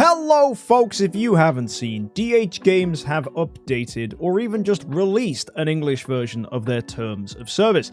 Hello folks, if you haven't seen, DH Games have updated or even just released an English version of their terms of service.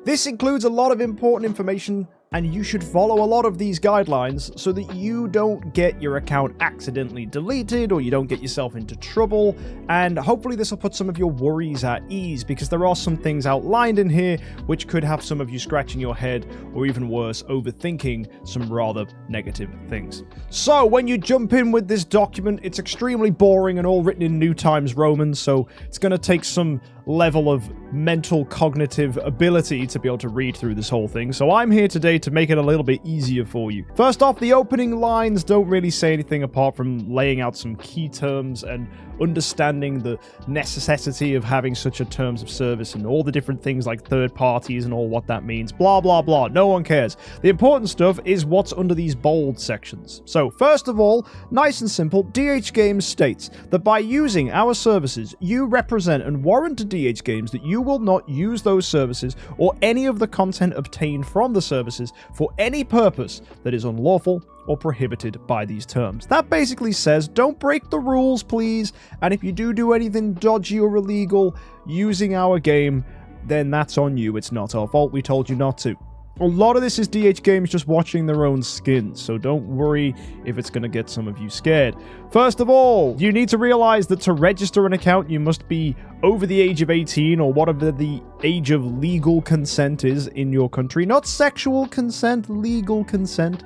This includes a lot of important information, and you should follow a lot of these guidelines so that you don't get your account accidentally deleted or you don't get yourself into trouble, and hopefully this will put some of your worries at ease, because there are some things outlined in here which could have some of you scratching your head or even worse, overthinking some rather negative things. So when you jump in with this document, it's extremely boring and all written in New Times Roman, so it's going to take some level of mental cognitive ability to be able to read through this whole thing, so I'm here today to make it a little bit easier for you. First off, the opening lines don't really say anything apart from laying out some key terms and understanding the necessity of having such a terms of service and all the different things like third parties and all what that means, blah blah blah. No one cares. The important stuff is what's under these bold sections. So first of all, nice and simple, DH Games states that by using our services, you represent and warrant to DH Games that you will not use those services or any of the content obtained from the services for any purpose that is unlawful or prohibited by these terms. That basically says don't break the rules, please, and if you do anything dodgy or illegal using our game, then that's on you. It's not our fault. We told you not to. A lot of this is DH Games just watching their own skins, so don't worry if it's going to get some of you scared. First of all, you need to realize that to register an account, you must be over the age of 18 or whatever the age of legal consent is in your country. Not sexual consent, legal consent.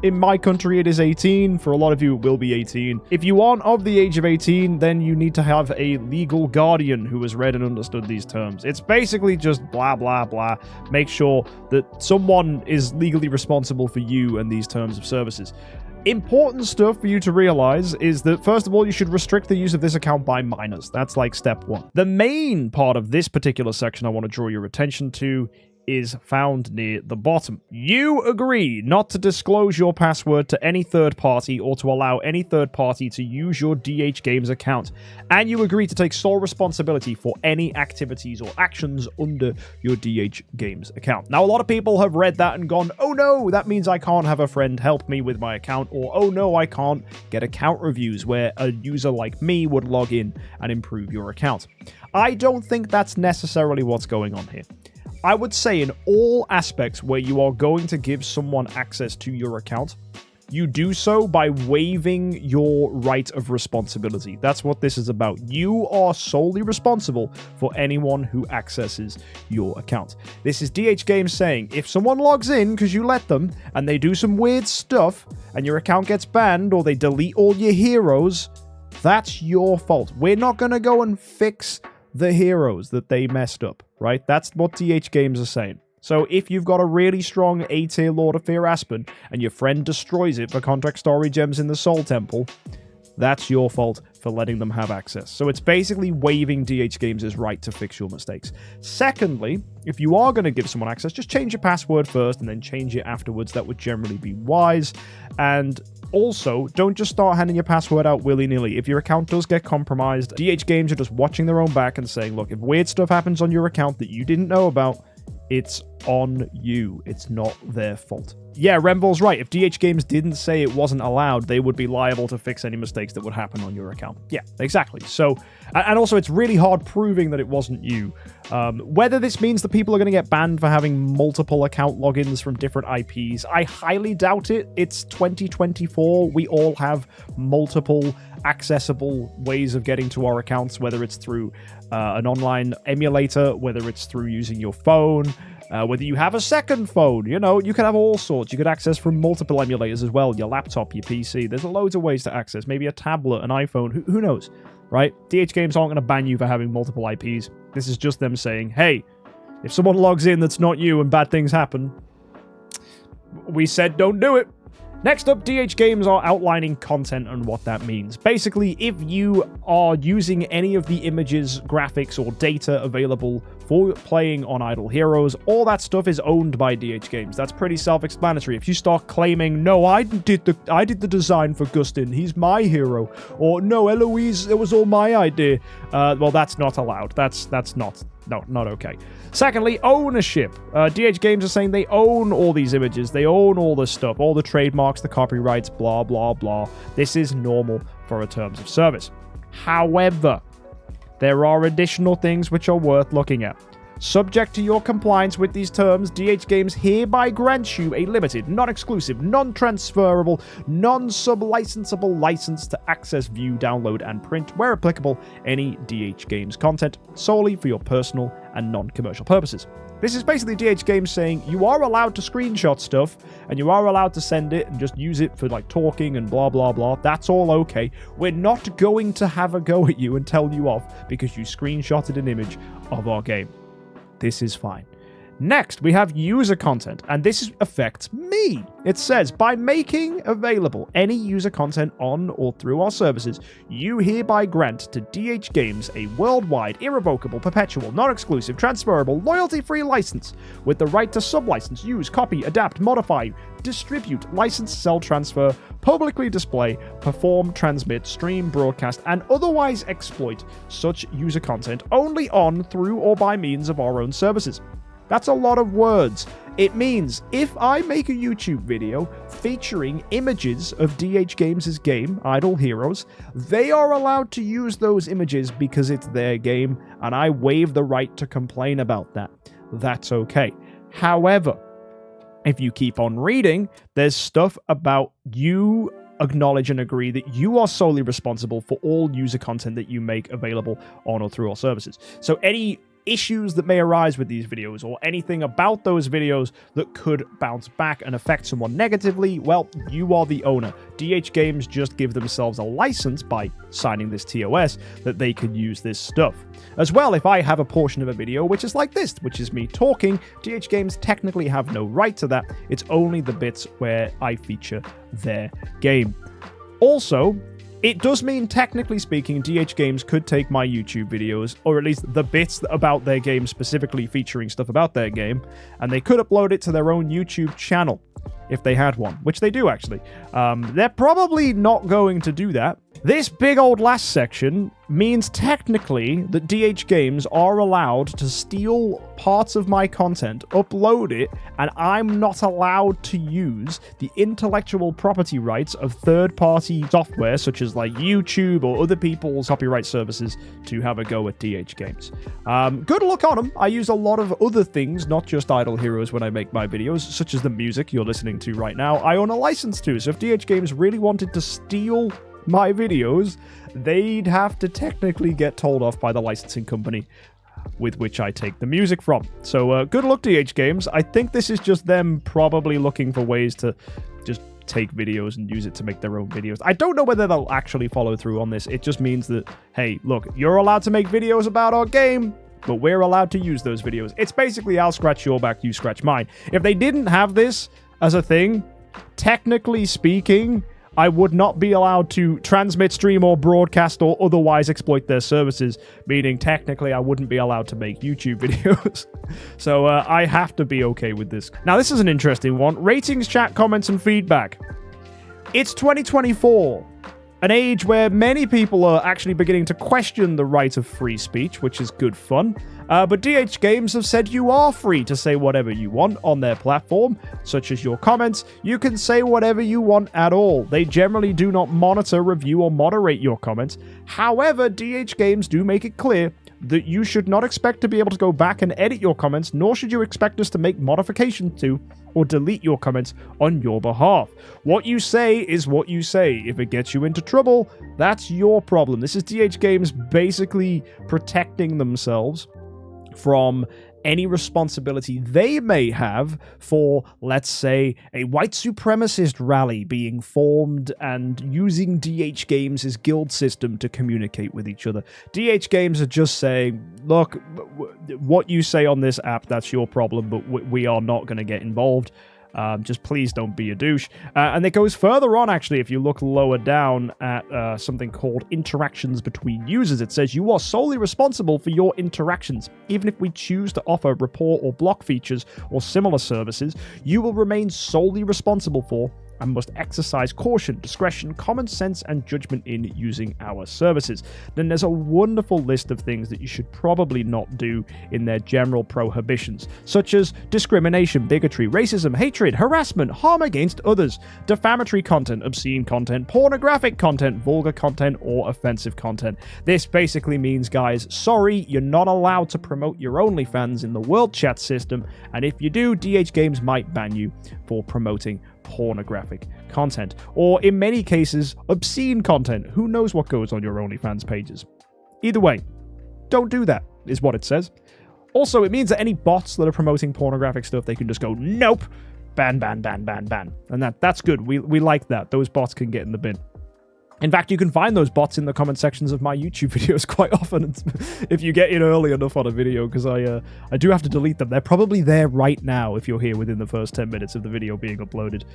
In my country, it is 18. For a lot of you, it will be 18. If you aren't of the age of 18, then you need to have a legal guardian who has read and understood these terms. It's basically just blah, blah, blah. Make sure that someone is legally responsible for you and these terms of services. Important stuff for you to realize is that, first of all, you should restrict the use of this account by minors. That's like step one. The main part of this particular section I want to draw your attention to is found near the bottom. You agree not to disclose your password to any third party or to allow any third party to use your DH Games account, and you agree to take sole responsibility for any activities or actions under your DH Games account. Now, a lot of people have read that and gone, oh no, that means I can't have a friend help me with my account, or oh no, I can't get account reviews where a user like me would log in and improve your account. I don't think that's necessarily what's going on here. I would say in all aspects where you are going to give someone access to your account, you do so by waiving your right of responsibility. That's what this is about. You are solely responsible for anyone who accesses your account. This is DH Games saying, if someone logs in because you let them, and they do some weird stuff, and your account gets banned, or they delete all your heroes, that's your fault. We're not going to go and fix the heroes that they messed up, right? That's what DH Games are saying. So if you've got a really strong A-tier Lord of Fear Aspen and your friend destroys it for contract story gems in the Soul Temple, that's your fault for letting them have access. So it's basically waiving DH Games' right to fix your mistakes. Secondly, if you are going to give someone access, just change your password first and then change it afterwards. That would generally be wise. And also, don't just start handing your password out willy-nilly. If your account does get compromised, DH Games are just watching their own back and saying, look, if weird stuff happens on your account that you didn't know about, it's on you. It's not their fault. Yeah, Rembol's right. If DH Games didn't say it wasn't allowed, they would be liable to fix any mistakes that would happen on your account. Yeah, exactly. So, and also it's really hard proving that it wasn't you. Whether this means that people are going to get banned for having multiple account logins from different IPs, I highly doubt it. It's 2024. We all have multiple accessible ways of getting to our accounts, whether it's through an online emulator, whether it's through using your phone, whether you have a second phone, you know, you can have all sorts. You could access from multiple emulators as well, your laptop, your PC. There's loads of ways to access, maybe a tablet, an iPhone, who knows, right? DH Games aren't going to ban you for having multiple IPs. This is just them saying, hey, if someone logs in that's not you and bad things happen, we said don't do it. Next up, DH Games are outlining content and what that means. Basically, if you are using any of the images, graphics, or data available for playing on Idle Heroes, all that stuff is owned by DH Games. That's pretty self-explanatory. If you start claiming, no, I did the design for Gustin, he's my hero, or no, Eloise, it was all my idea, well, that's not allowed. That's not No, not okay. Secondly, ownership. DH Games are saying they own all these images. They own all this stuff, all the trademarks, the copyrights, blah, blah, blah. This is normal for a terms of service. However, there are additional things which are worth looking at. Subject to your compliance with these terms, DH Games hereby grants you a limited, non-exclusive, non-transferable, non-sub-licensable license to access, view, download, and print, where applicable, any DH Games content solely for your personal and non-commercial purposes. This is basically DH Games saying you are allowed to screenshot stuff and you are allowed to send it and just use it for like talking and blah blah blah. That's all okay. We're not going to have a go at you and tell you off because you screenshotted an image of our game. This is fine. Next, we have user content, and this affects me. It says, by making available any user content on or through our services, you hereby grant to DH Games a worldwide, irrevocable, perpetual, non-exclusive, transferable, loyalty-free license with the right to sub-license, use, copy, adapt, modify, distribute, license, sell, transfer, publicly display, perform, transmit, stream, broadcast, and otherwise exploit such user content only on, through, or by means of our own services. That's a lot of words. It means if I make a YouTube video featuring images of DH Games' game, Idle Heroes, they are allowed to use those images because it's their game, and I waive the right to complain about that. That's okay. However, if you keep on reading, there's stuff about you acknowledge and agree that you are solely responsible for all user content that you make available on or through our services. So any issues that may arise with these videos or anything about those videos that could bounce back and affect someone negatively, well, you are the owner. DH Games just give themselves a license by signing this TOS that they can use this stuff. As well, if I have a portion of a video which is like this, which is me talking, DH Games technically have no right to that. It's only the bits where I feature their game. Also, it does mean, technically speaking, DH Games could take my YouTube videos, or at least the bits about their game specifically featuring stuff about their game, and they could upload it to their own YouTube channel, if they had one, which they do, actually. They're probably not going to do that. This big old last section means technically that DH Games are allowed to steal parts of my content, upload it, and I'm not allowed to use the intellectual property rights of third-party software, such as like YouTube or other people's copyright services, to have a go at DH Games. Good luck on them. I use a lot of other things, not just Idle Heroes, when I make my videos, such as the music you're listening to right now. I own a license to, so if DH Games really wanted to steal my videos, they'd have to technically get told off by the licensing company with which I take the music from. So good luck, DH Games. I think this is just them probably looking for ways to just take videos and use it to make their own videos. I don't know whether they'll actually follow through on this. It just means that, hey, look, you're allowed to make videos about our game, but we're allowed to use those videos. It's basically I'll scratch your back, you scratch mine. If they didn't have this as a thing, technically speaking, I would not be allowed to transmit, stream, or broadcast or otherwise exploit their services, meaning technically I wouldn't be allowed to make YouTube videos. So I have to be okay with this. Now, this is an interesting one. Ratings, chat, comments, and feedback. It's 2024. An age where many people are actually beginning to question the right of free speech, which is good fun. But DH Games have said you are free to say whatever you want on their platform, such as your comments. You can say whatever you want at all. They generally do not monitor, review, or moderate your comments. However, DH Games do make it clear that you should not expect to be able to go back and edit your comments, nor should you expect us to make modifications to or delete your comments on your behalf. What you say is what you say. If it gets you into trouble, that's your problem. This is DH Games basically protecting themselves from any responsibility they may have for, let's say, a white supremacist rally being formed and using DH Games' guild system to communicate with each other. DH Games are just saying, look, what you say on this app, that's your problem, but we are not going to get involved. Just please don't be a douche. And it goes further on, actually, if you look lower down at something called interactions between users. It says you are solely responsible for your interactions. Even if we choose to offer report or block features or similar services, you will remain solely responsible for and must exercise caution, discretion, common sense, and judgment in using our services. Then there's a wonderful list of things that you should probably not do in their general prohibitions, such as discrimination, bigotry, racism, hatred, harassment, harm against others, defamatory content, obscene content, pornographic content, vulgar content, or offensive content. This basically means, guys, sorry, you're not allowed to promote your OnlyFans in the world chat system, and if you do, DH Games might ban you for promoting pornographic content, or in many cases, obscene content. Who knows what goes on your OnlyFans pages? Either way, don't do that, is what it says. Also, it means that any bots that are promoting pornographic stuff, they can just go, nope, ban, ban, ban, ban, ban. And that's good. We like that. Those bots can get in the bin. In fact, you can find those bots in the comment sections of my YouTube videos quite often if you get in early enough on a video, because I do have to delete them. They're probably there right now if you're here within the first 10 minutes of the video being uploaded.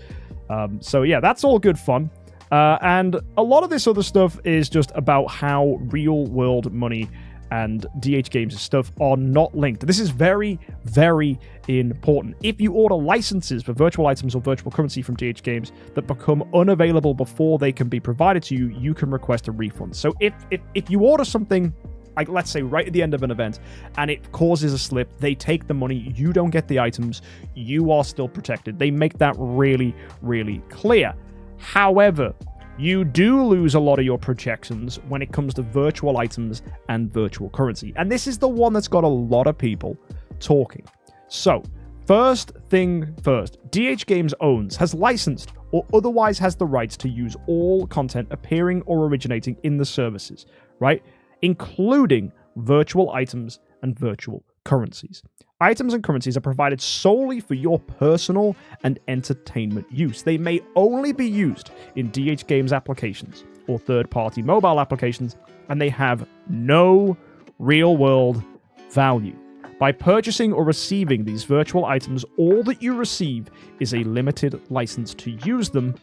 So yeah, that's all good fun. And a lot of this other stuff is just about how real-world money and DH Games stuff are not linked. This is very, very important. If you order licenses for virtual items or virtual currency from DH Games that become unavailable before they can be provided to you, you can request a refund. So if you order something, like let's say right at the end of an event, and it causes a slip, they take the money, you don't get the items, you are still protected. They make that really, really clear. However, you do lose a lot of your protections when it comes to virtual items and virtual currency. And this is the one that's got a lot of people talking. So, first thing first, DH Games owns, has licensed, or otherwise has the rights to use all content appearing or originating in the services, right? Including virtual items and virtual currencies. Items and currencies are provided solely for your personal and entertainment use. They may only be used in DH Games applications or third-party mobile applications, and they have no real-world value. By purchasing or receiving these virtual items, all that you receive is a limited license to use them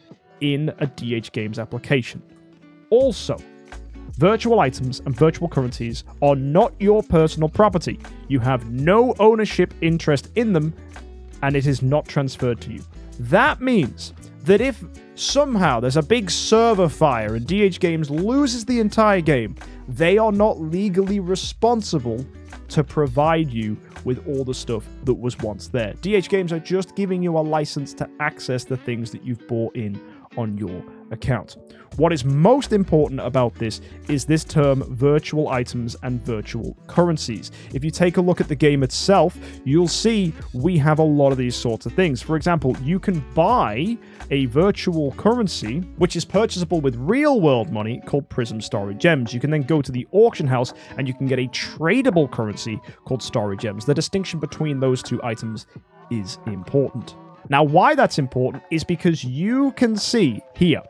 in a DH Games application. Also, virtual items and virtual currencies are not your personal property. You have no ownership interest in them, and it is not transferred to you. That means that if somehow there's a big server fire and DH Games loses the entire game, they are not legally responsible to provide you with all the stuff that was once there. DH Games are just giving you a license to access the things that you've bought in on your account. What is most important about this is this term virtual items and virtual currencies. If you take a look at the game itself, you'll see we have a lot of these sorts of things. For example, you can buy a virtual currency, which is purchasable with real-world money, called Prism Starry Gems. You can then go to the auction house and you can get a tradable currency called Starry Gems. The distinction between those two items is important. Now, why that's important is because you can see here,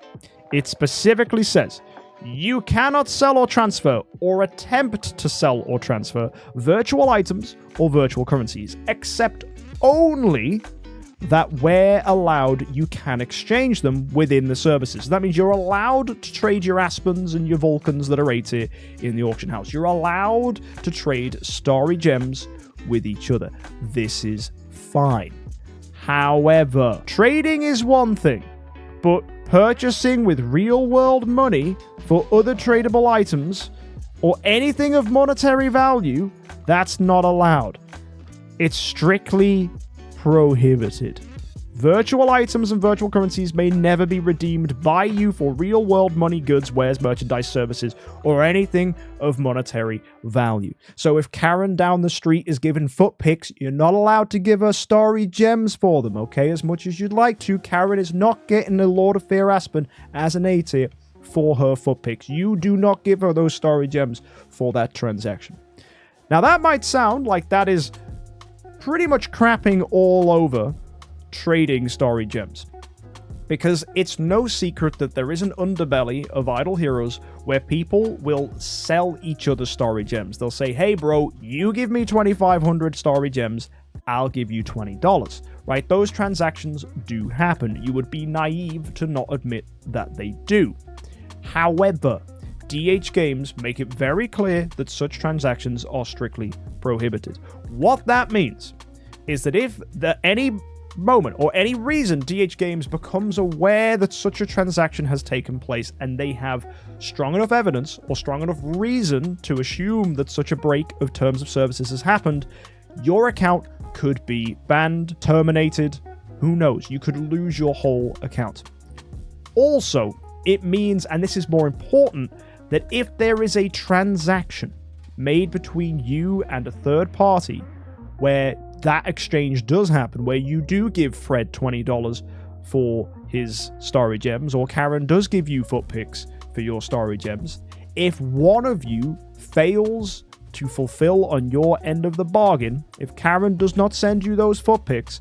it specifically says, you cannot sell or transfer or attempt to sell or transfer virtual items or virtual currencies, except only that where allowed, you can exchange them within the services. So that means you're allowed to trade your Aspens and your Vulcans that are A tier in the auction house. You're allowed to trade Starry Gems with each other. This is fine. However, trading is one thing, but purchasing with real-world money for other tradable items or anything of monetary value, that's not allowed. It's strictly prohibited. Virtual items and virtual currencies may never be redeemed by you for real-world money, goods, wares, merchandise, services, or anything of monetary value. So if Karen down the street is given foot picks, you're not allowed to give her Starry Gems for them, okay? As much as you'd like to, Karen is not getting a Lord of Fear Aspen as an A tier for her foot picks. You do not give her those Starry Gems for that transaction. Now that might sound like that is pretty much crapping all over trading Starry Gems, because it's no secret that there is an underbelly of Idle Heroes where people will sell each other Starry Gems. They'll say, hey bro, you give me 2,500 Starry Gems, I'll give you $20, right? Those transactions do happen. You would be naive to not admit that they do. However, DH Games make it very clear that such transactions are strictly prohibited. What that means is that if any moment or any reason DH Games becomes aware that such a transaction has taken place and they have strong enough evidence or strong enough reason to assume that such a break of terms of services has happened, your account could be banned, terminated, who knows, you could lose your whole account. Also, it means, and this is more important, that if there is a transaction made between you and a third party where that exchange does happen, where you do give Fred $20 for his Starry Gems, or Karen does give you foot picks for your Starry Gems, if one of you fails to fulfill on your end of the bargain, if Karen does not send you those foot picks,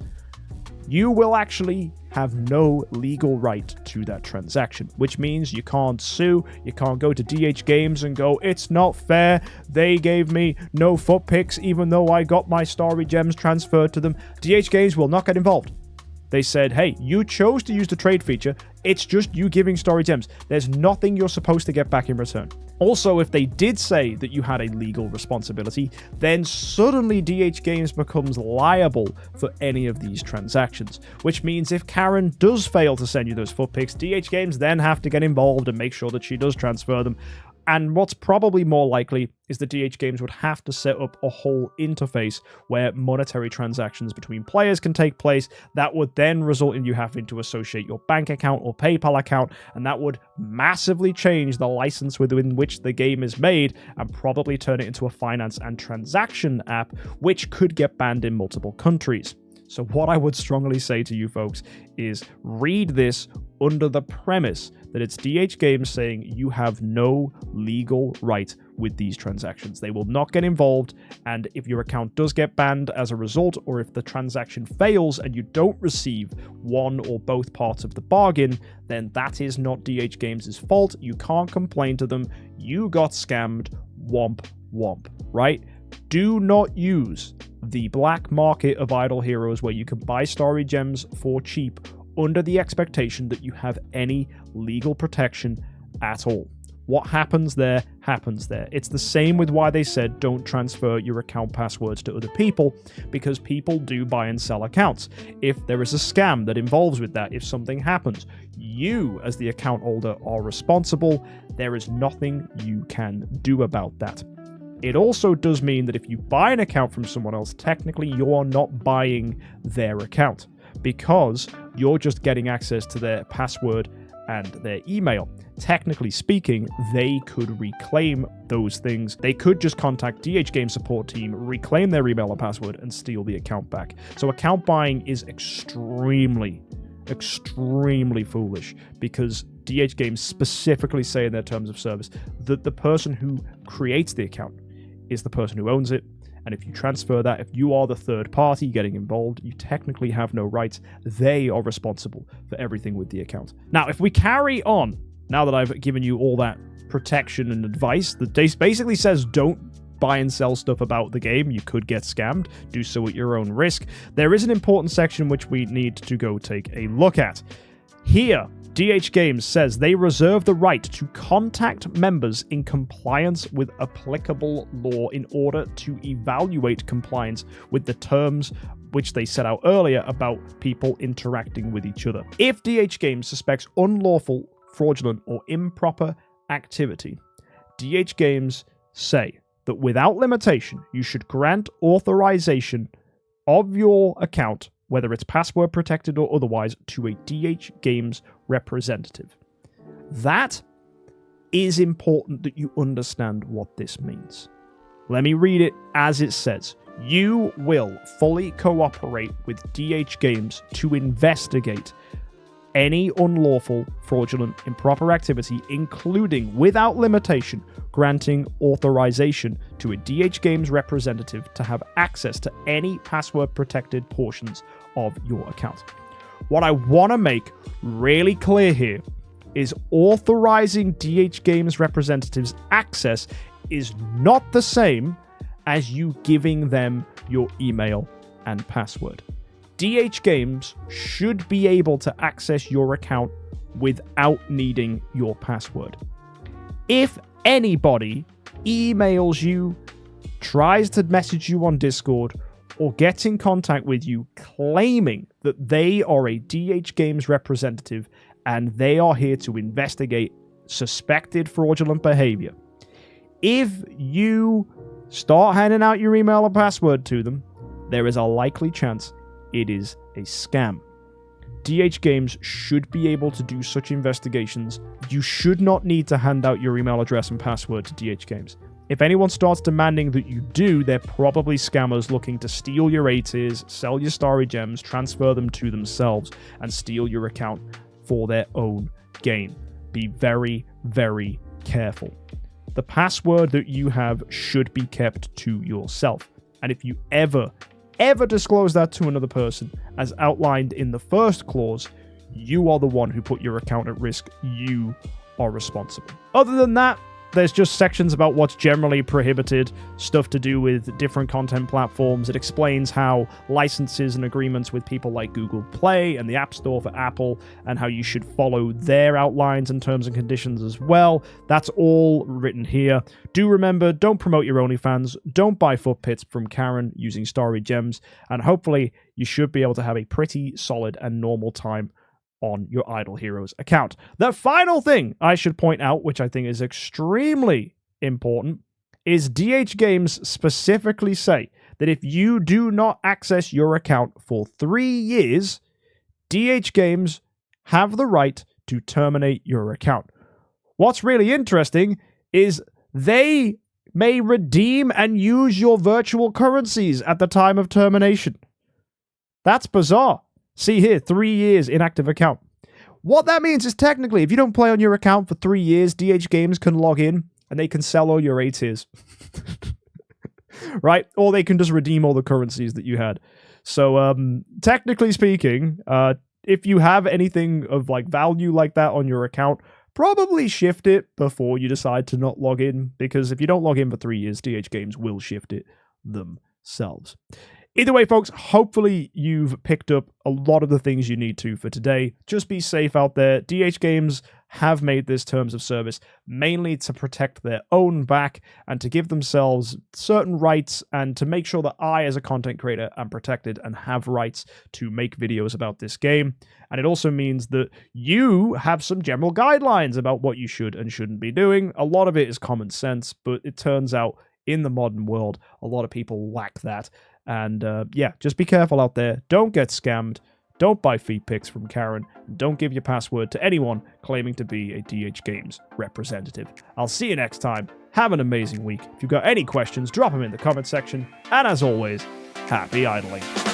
you will actually have no legal right to that transaction, which means you can't sue, you can't go to DH Games and go, it's not fair, they gave me no foot picks even though I got my Starry Gems transferred to them. DH Games will not get involved. They said, hey, you chose to use the trade feature, it's just you giving Starry Gems. There's nothing you're supposed to get back in return. Also, if they did say that you had a legal responsibility, then suddenly DH Games becomes liable for any of these transactions, which means if Karen does fail to send you those foot picks, DH Games then have to get involved and make sure that she does transfer them. And what's probably more likely is that DH Games would have to set up a whole interface where monetary transactions between players can take place. That would then result in you having to associate your bank account or PayPal account, and that would massively change the license within which the game is made and probably turn it into a finance and transaction app, which could get banned in multiple countries. So what I would strongly say to you folks is read this under the premise that it's DH Games saying you have no legal right with these transactions. They will not get involved, and if your account does get banned as a result, or if the transaction fails and you don't receive one or both parts of the bargain, then that is not DH Games' fault. You can't complain to them. You got scammed. Womp womp, right? Do not use the black market of Idle Heroes where you can buy Starry Gems for cheap under the expectation that you have any legal protection at all. What happens there, happens there. It's the same with why they said don't transfer your account passwords to other people, because people do buy and sell accounts. If there is a scam that involves with that, if something happens, you as the account holder are responsible. There is nothing you can do about that. It also does mean that if you buy an account from someone else, technically you're not buying their account, because you're just getting access to their password and their email. Technically speaking, they could reclaim those things. They could just contact DH Game support team, reclaim their email and password, and steal the account back. So account buying is extremely foolish, because DH Games specifically say in their terms of service that the person who creates the account is the person who owns it. And if you transfer that, if you are the third party getting involved, you technically have no rights. They are responsible for everything with the account. Now, if we carry on, now that I've given you all that protection and advice, that basically says don't buy and sell stuff about the game. You could get scammed. Do so at your own risk. There is an important section which we need to go take a look at. Here, DH Games says they reserve the right to contact members in compliance with applicable law in order to evaluate compliance with the terms which they set out earlier about people interacting with each other. If DH Games suspects unlawful, fraudulent, or improper activity, DH Games say that without limitation, you should grant authorization of your account, whether it's password protected or otherwise, to a DH Games representative. That is important that you understand what this means. Let me read it as it says. You will fully cooperate with DH Games to investigate any unlawful, fraudulent, improper activity, including, without limitation, granting authorization to a DH Games representative to have access to any password-protected portions of your account. What I want to make really clear here is authorizing DH Games representatives access is not the same as you giving them your email and password. DH Games should be able to access your account without needing your password. If anybody emails you, tries to message you on Discord, or gets in contact with you claiming that they are a DH Games representative and they are here to investigate suspected fraudulent behavior. If you start handing out your email and password to them, there is a likely chance it is a scam. DH Games should be able to do such investigations. You should not need to hand out your email address and password to DH Games. If anyone starts demanding that you do, they're probably scammers looking to steal your A tiers, sell your starry gems, transfer them to themselves, and steal your account for their own gain. Be very, very careful. The password that you have should be kept to yourself. And if you ever disclose that to another person, as outlined in the first clause, you are the one who put your account at risk. You are responsible. Other than that, there's just sections about what's generally prohibited, stuff to do with different content platforms. It explains how licenses and agreements with people like Google Play and the App Store for Apple, and how you should follow their outlines and terms and conditions as well. That's all written here. Do remember, don't promote your OnlyFans, don't buy foot pits from Karen using starry gems, and hopefully you should be able to have a pretty solid and normal time on your Idle Heroes account. The final thing I should point out, which I think is extremely important, is DH Games specifically say that if you do not access your account for 3 years, DH Games have the right to terminate your account. What's really interesting is they may redeem and use your virtual currencies at the time of termination. That's bizarre. See here, 3 years inactive account. What that means is technically, if you don't play on your account for 3 years, DH Games can log in and they can sell all your A tiers. Right? Or they can just redeem all the currencies that you had. So, technically speaking, if you have anything of like value like that on your account, probably shift it before you decide to not log in, because if you don't log in for 3 years, DH Games will shift it themselves. Either way, folks, hopefully you've picked up a lot of the things you need to for today. Just be safe out there. DH Games have made this terms of service mainly to protect their own back and to give themselves certain rights and to make sure that I, as a content creator, am protected and have rights to make videos about this game. And it also means that you have some general guidelines about what you should and shouldn't be doing. A lot of it is common sense, but it turns out in the modern world, a lot of people lack that. And yeah, just be careful out there. Don't get scammed. Don't buy feet pics from Karen. Don't give your password to anyone claiming to be a DH Games representative. I'll see you next time. Have an amazing week. If you've got any questions, drop them in the comment section. And as always, happy idling.